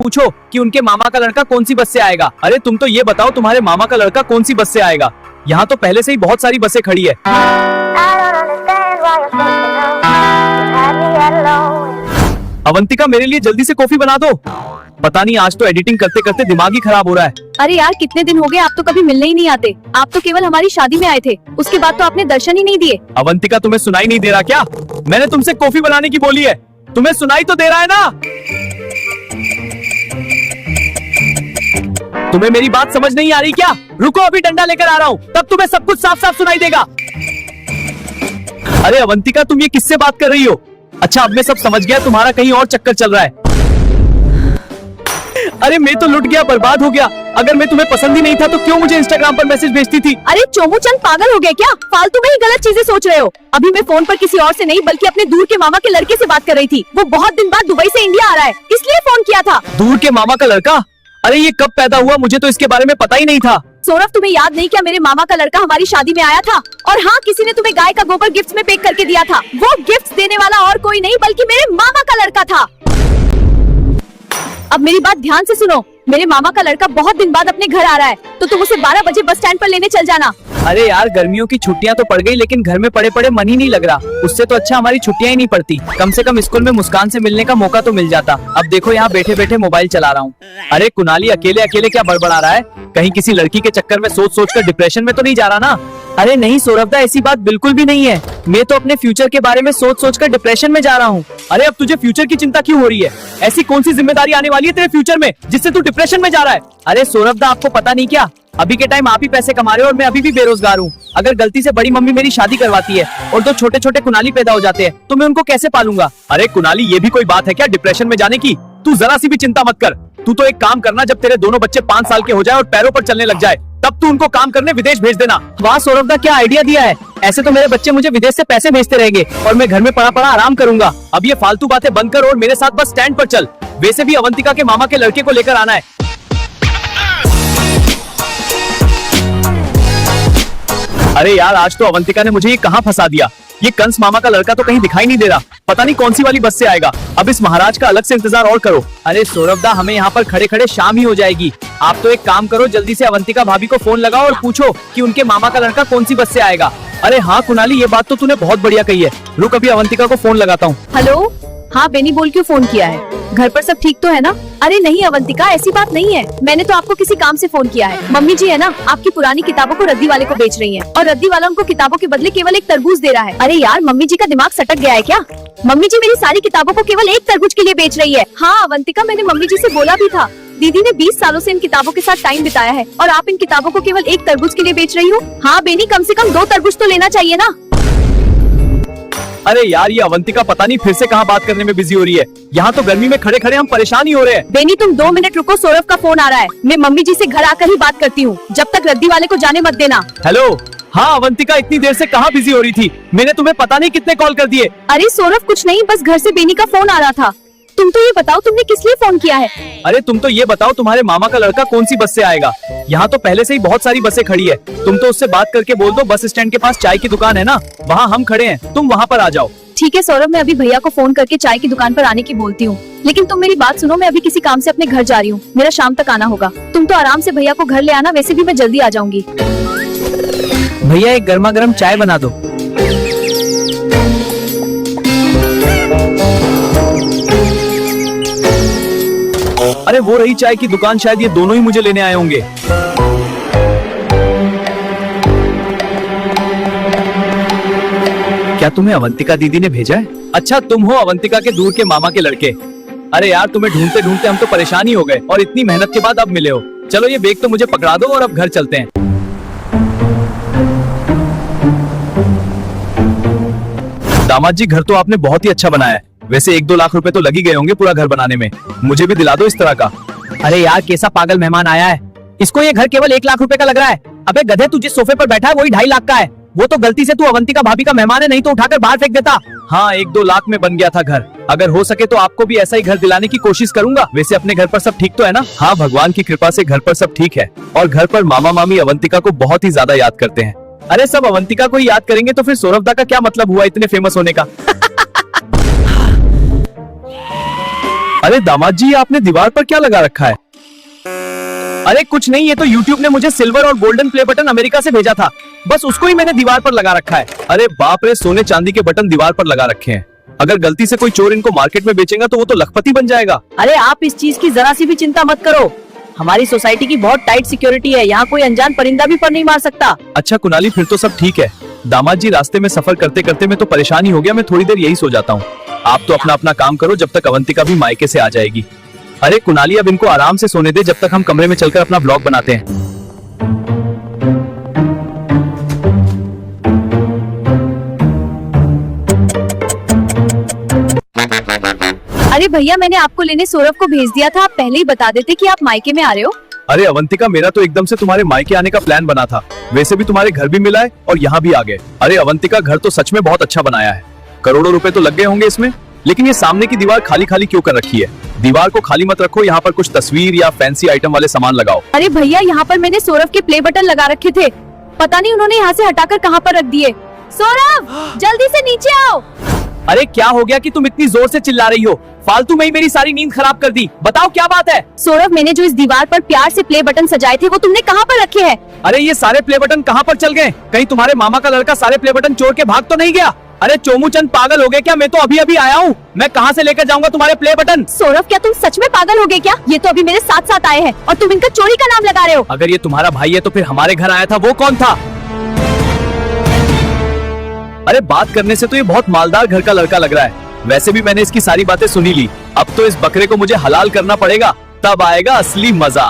पूछो कि उनके मामा का लड़का कौन सी बस से आएगा। अरे तुम तो ये बताओ तुम्हारे मामा का लड़का कौन सी बस से आएगा। यहाँ तो पहले से ही बहुत सारी बसें खड़ी है। अवंतिका मेरे लिए जल्दी से कॉफी बना दो। पता नहीं आज तो एडिटिंग करते करते दिमाग ही खराब हो रहा है। अरे यार कितने दिन हो गए, आप तो कभी मिलने ही नहीं आते। आप तो केवल हमारी शादी में आए थे, उसके बाद तो आपने दर्शन ही नहीं दिए। अवंतिका तुम्हें सुनाई नहीं दे रहा क्या? मैंने तुमसे कॉफी बनाने की बोली है, तुम्हें सुनाई तो दे रहा है ना? तुम्हें मेरी बात समझ नहीं आ रही क्या? रुको अभी डंडा लेकर आ रहा हूँ, तब तुम्हें सब कुछ साफ साफ सुनाई देगा। अरे अवंतिका तुम ये किससे बात कर रही हो? अच्छा अब मैं सब समझ गया, तुम्हारा कहीं और चक्कर चल रहा है। अरे मैं तो लुट गया, बर्बाद हो गया। अगर मैं तुम्हें पसंद ही नहीं था तो क्यों मुझे इंस्टाग्राम पर मैसेज भेजती थी? अरे चोमू चंद पागल हो गए क्या? फालतू में ही गलत चीजें सोच रहे हो। अभी मैं फोन पर किसी और से नहीं बल्कि अपने दूर के मामा के लड़के से बात कर रही थी। वो बहुत दिन बाद दुबई से इंडिया आ रहा है, इसलिए फोन किया था। दूर के मामा का लड़का? अरे ये कब पैदा हुआ? मुझे तो इसके बारे में पता ही नहीं था। सौरभ तुम्हें याद नहीं क्या मेरे मामा का लड़का हमारी शादी में आया था? और हाँ, किसी ने तुम्हें गाय का गोबर गिफ्ट में पैक करके दिया था। वो गिफ्ट देने वाला और कोई नहीं बल्कि मेरे मामा का लड़का था। अब मेरी बात ध्यान से सुनो, मेरे मामा का लड़का बहुत दिन बाद अपने घर आ रहा है, तो तुम उसे 12 बजे बस स्टैंड पर लेने चल जाना। अरे यार गर्मियों की छुट्टियां तो पड़ गई, लेकिन घर में पड़े पड़े मन ही नहीं लग रहा। उससे तो अच्छा हमारी छुट्टियां ही नहीं पड़ती। कम से कम स्कूल में मुस्कान से मिलने का मौका तो मिल जाता। अब देखो यहाँ बैठे बैठे मोबाइल चला रहा हूँ। अरे कुणाली अकेले अकेले क्या बड़बड़ा रहा है? कहीं किसी लड़की के चक्कर में सोच सोच कर डिप्रेशन में तो नहीं जा रहा ना? अरे नहीं सौरभदा, ऐसी बात बिल्कुल भी नहीं है। मैं तो अपने फ्यूचर के बारे में सोच सोच कर डिप्रेशन में जा रहा हूँ। अरे अब तुझे फ्यूचर की चिंता क्यों हो रही है? ऐसी कौन सी जिम्मेदारी आने वाली है तेरे फ्यूचर में जिससे तू डिप्रेशन में जा रहा है? अरे सौरभदा आपको पता नहीं क्या, अभी के टाइम आप ही पैसे कमा रहे हो और मैं अभी भी बेरोजगार हूँ। अगर गलती से बड़ी मम्मी मेरी शादी करवाती है और दो छोटे छोटे कुणाली पैदा हो जाते हैं तो मैं उनको कैसे पालूंगा? अरे कुणाली ये भी कोई बात है क्या डिप्रेशन में जाने की? तू जरा सी भी चिंता मत कर। तू तो एक काम करना, जब तेरे दोनों बच्चे 5 साल के हो जाए और पैरों पर चलने लग जाए तब तू उनको काम करने विदेश भेज देना। वाह सौरभदा क्या आइडिया दिया है। ऐसे तो मेरे बच्चे मुझे विदेश से पैसे भेजते रहेंगे और मैं घर में पड़ा पड़ा आराम करूंगा। अब ये फालतू बातें बंद कर और मेरे साथ बस स्टैंड पर चल। वैसे भी अवंतिका के मामा के लड़के को लेकर आना है। अरे यार आज तो अवंतिका ने मुझे ये कहाँ फंसा दिया। ये कंस मामा का लड़का तो कहीं दिखाई नहीं दे रहा। पता नहीं कौन सी वाली बस से आएगा। अब इस महाराज का अलग से इंतजार और करो। अरे सौरभदा हमें यहाँ पर खड़े खड़े शाम ही हो जाएगी। आप तो एक काम करो, जल्दी से अवंतिका भाभी को फोन लगाओ और पूछो कि उनके मामा का लड़का कौन सी बस से आएगा। अरे हाँ कुणाली ये बात तो तूने बहुत बढ़िया कही है। रुक अभी अवंतिका को फोन लगाता हूँ। हेलो, हाँ बेनी बोल क्यों फोन किया है? घर पर सब ठीक तो है ना? अरे नहीं अवंतिका, ऐसी बात नहीं है। मैंने तो आपको किसी काम से फोन किया है। मम्मी जी है ना, आपकी पुरानी किताबों को रद्दी वाले को बेच रही हैं और रद्दी वाला उनको किताबों के बदले केवल एक तरबूज दे रहा है। अरे यार मम्मी जी का दिमाग सटक गया है क्या? मम्मी जी मेरी सारी किताबों को केवल एक तरबूज के लिए बेच रही है। हाँ अवंतिका, मैंने मम्मी जी से बोला भी था। दीदी ने 20 सालों से इन किताबों के साथ टाइम बिताया है और आप इन किताबों को केवल एक तरबूज के लिए बेच रही हो। हाँ बेनी, कम से कम 2 तरबूज तो लेना चाहिए ना। अरे यार ये अवंतिका पता नहीं फिर से कहाँ बात करने में बिजी हो रही है। यहाँ तो गर्मी में खड़े खड़े हम परेशान ही हो रहे हैं। बेनी तुम 2 मिनट रुको, सौरभ का फोन आ रहा है। मैं मम्मी जी से घर आकर ही बात करती हूँ, जब तक रद्दी वाले को जाने मत देना। हेलो, हाँ अवंतिका इतनी देर से कहाँ बिजी हो रही थी? मैंने तुम्हें पता नहीं कितने कॉल कर दिए। अरे सौरभ कुछ नहीं, बस घर से बेनी का फोन आ रहा था। तुम तो ये बताओ तुमने किस लिए फोन किया है? अरे तुम तो ये बताओ तुम्हारे मामा का लड़का कौन सी बस से आएगा? यहाँ तो पहले से ही बहुत सारी बसें खड़ी है। तुम तो उससे बात करके बोल दो, बस स्टैंड के पास चाय की दुकान है ना, वहाँ हम खड़े हैं, तुम वहाँ पर आ जाओ। ठीक है सौरभ, मैं अभी भैया को फोन करके चाय की दुकान पर आने की बोलती हूँ। लेकिन तुम मेरी बात सुनो, मैं अभी किसी काम से अपने घर जा रही हूँ। मेरा शाम तक आना होगा। तुम तो आराम से भैया को घर ले आना, वैसे भी मैं जल्दी आ जाऊंगी। भैया एक गर्मा गर्म चाय बना दो। अरे वो रही चाय की दुकान, शायद ये दोनों ही मुझे लेने आए होंगे। क्या तुम्हें अवंतिका दीदी ने भेजा है? अच्छा तुम हो अवंतिका के दूर के मामा के लड़के। अरे यार तुम्हें ढूंढते ढूंढते हम तो परेशान ही हो गए और इतनी मेहनत के बाद अब मिले हो। चलो ये बैग तो मुझे पकड़ा दो और अब घर चलते हैं। दामाद जी घर तो आपने बहुत ही अच्छा बनाया है। वैसे 1-2 लाख रुपए तो लग ही गए होंगे पूरा घर बनाने में। मुझे भी दिला दो इस तरह का। अरे यार कैसा पागल मेहमान आया है, इसको ये घर केवल 1 लाख रुपए का लग रहा है। अबे गधे, तू जिस सोफे पर बैठा है वही 2.5 लाख का है। वो तो गलती से तू अवंतिका भाभी का मेहमान है, नहीं तो उठाकर बाहर फेंक देता। हाँ 1-2 लाख में बन गया था घर। अगर हो सके तो आपको भी ऐसा ही घर दिलाने की कोशिश करूंगा। वैसे अपने घर पर सब ठीक तो है ना? हाँ भगवान की कृपा से घर पर सब ठीक है और घर पर मामा मामी अवंतिका को बहुत ही ज्यादा याद करते हैं। अरे सब अवंतिका को ही याद करेंगे तो फिर सौरभदा का क्या मतलब हुआ इतने फेमस होने का? अरे दामाद जी, आपने दीवार पर क्या लगा रखा है? अरे कुछ नहीं, ये तो YouTube ने मुझे सिल्वर और गोल्डन प्ले बटन अमेरिका से भेजा था, बस उसको ही मैंने दीवार पर लगा रखा है। अरे बाप रे, सोने चांदी के बटन दीवार पर लगा रखे हैं। अगर गलती से कोई चोर इनको मार्केट में बेचेगा तो वो तो लखपति बन जाएगा। अरे आप इस चीज की जरा सी भी चिंता मत करो, हमारी सोसाइटी की बहुत टाइट सिक्योरिटी है, यहाँ कोई अनजान परिंदा भी पर नहीं मार सकता। अच्छा कुणाली, फिर तो सब ठीक है। दामाद जी, रास्ते में सफर करते करते मैं तो परेशान ही हो गया, मैं थोड़ी देर यही सो जाता हूँ। आप तो अपना अपना काम करो जब तक अवंतिका भी मायके से आ जाएगी। अरे कुणाली, अब इनको आराम से सोने दे जब तक हम कमरे में चलकर अपना ब्लॉग बनाते हैं। अरे भैया, मैंने आपको लेने सौरभ को भेज दिया था, आप पहले ही बता देते कि आप मायके में आ रहे हो। अरे अवंतिका, मेरा तो एकदम से तुम्हारे मायके आने का प्लान बना था। वैसे भी तुम्हारे घर भी मिला है और यहाँ भी आ गए। अरे अवंतिका, घर तो सच में बहुत अच्छा बनाया है, करोड़ों रुपए तो लग गए होंगे इसमें। लेकिन ये सामने की दीवार खाली खाली क्यों कर रखी है? दीवार को खाली मत रखो, यहाँ पर कुछ तस्वीर या फैंसी आइटम वाले सामान लगाओ। अरे भैया, यहाँ पर मैंने सौरभ के प्ले बटन लगा रखे थे, पता नहीं उन्होंने यहाँ से हटाकर कहाँ पर रख दिए। सौरभ, जल्दी से नीचे आओ। अरे क्या हो गया कि तुम इतनी जोर से चिल्ला रही हो? फालतू में ही मेरी सारी नींद खराब कर दी। बताओ क्या बात है? सौरभ, मैंने जो इस दीवार पर प्यार से प्ले बटन सजाए थे वो तुमने कहाँ पर रखे हैं? अरे ये सारे प्ले बटन कहाँ पर चल गए? कहीं तुम्हारे मामा का लड़का सारे प्ले बटन चोर के भाग तो नहीं गया? अरे चोमू चंद, पागल हो गए क्या? मैं तो अभी अभी आया हूँ, मैं कहाँ से लेकर जाऊंगा तुम्हारे प्ले बटन? सौरभ, क्या तुम सच में पागल हो गए क्या? ये तो अभी मेरे साथ साथ आए हैं और तुम इनका चोरी का नाम लगा रहे हो। अगर ये तुम्हारा भाई है तो फिर हमारे घर आया था वो कौन था? अरे बात करने से तो ये बहुत मालदार घर का लड़का लग रहा है। वैसे भी मैंने इसकी सारी बातें सुनी ली, अब तो इस बकरे को मुझे हलाल करना पड़ेगा, तब आएगा असली मजा।